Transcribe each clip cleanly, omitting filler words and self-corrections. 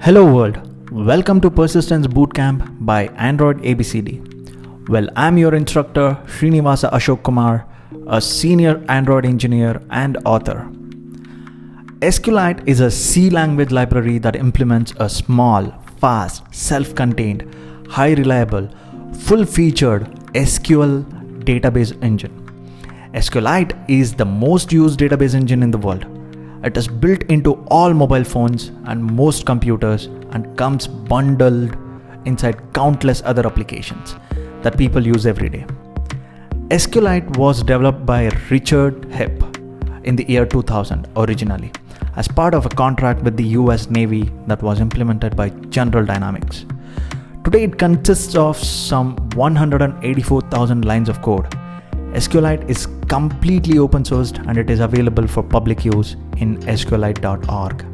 Hello world, welcome to Persistence Bootcamp by Androidabcd. Well, I'm your instructor Srinivasa Ashok Kumar, a senior Android engineer and author. SQLite is a C language library that implements a small, fast, self-contained, high-reliable, full-featured SQL database engine. SQLite is the most used database engine in the world. It is built into all mobile phones and most computers and comes bundled inside countless other applications that people use every day. SQLite was developed by Richard Hepp in the year 2000 originally as part of a contract with the US Navy that was implemented by General Dynamics. Today it consists of some 184,000 lines of code. SQLite is completely open sourced and it is available for public use in SQLite.org.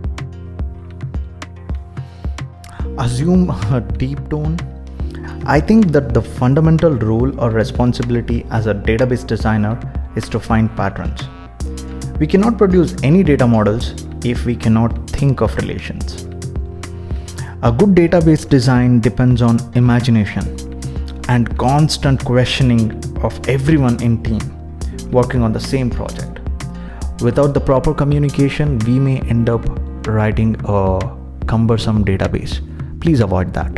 Assume a deep tone. I think that the fundamental role or responsibility as a database designer is to find patterns. We cannot produce any data models if we cannot think of relations. A good database design depends on imagination and constant questioning of everyone in team working on the same project. Without the proper communication, we may end up writing a cumbersome database. Please avoid that.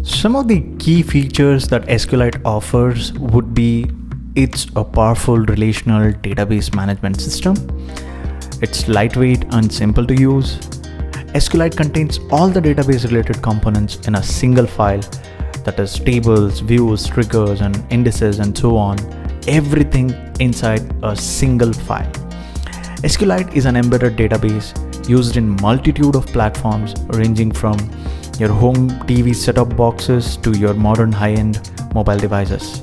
Some of the key features that SQLite offers would be it's a powerful relational database management system. It's lightweight and simple to use. SQLite contains all the database related components in a single file, that is tables, views, triggers and indices and so on, everything inside a single file. SQLite is an embedded database used in multitude of platforms ranging from your home TV set-top boxes to your modern high-end mobile devices.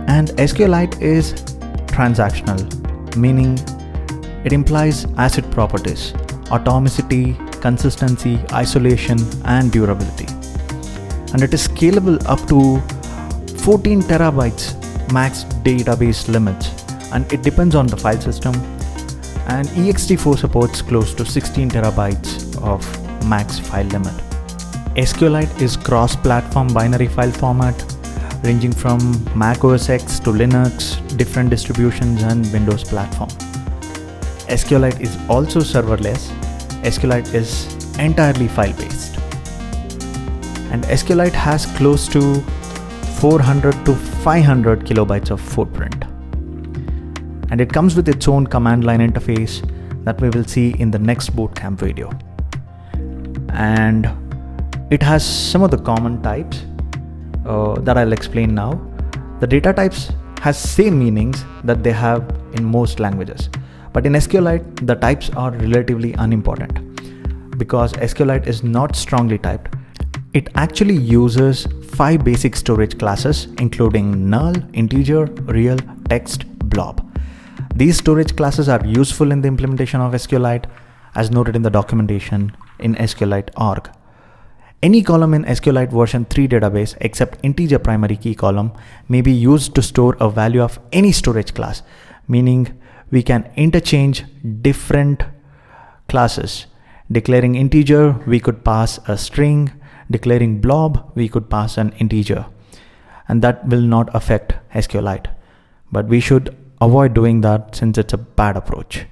And SQLite is transactional, meaning it implies ACID properties, atomicity, consistency, isolation and durability. And it is scalable up to 14 terabytes max database limits, and it depends on the file system. And ext4 supports close to 16 terabytes of max file limit. SQLite is cross-platform binary file format ranging from Mac OS X to Linux, different distributions and Windows platform. SQLite is also serverless. SQLite is entirely file-based. And SQLite has close to 400 to 500 kilobytes of footprint. And it comes with its own command line interface that we will see in the next bootcamp video. And it has some of the common types that I'll explain now. The data types has same meanings that they have in most languages. But in SQLite, the types are relatively unimportant because SQLite is not strongly typed. It actually uses 5 basic storage classes including null, integer, real, text, blob. These storage classes are useful in the implementation of SQLite as noted in the documentation in SQLite.org. Any column in SQLite version 3 database except integer primary key column may be used to store a value of any storage class, meaning we can interchange different classes. Declaring integer, we could pass a string. Declaring blob, we could pass an integer. And that will not affect SQLite. But we should avoid doing that since it's a bad approach.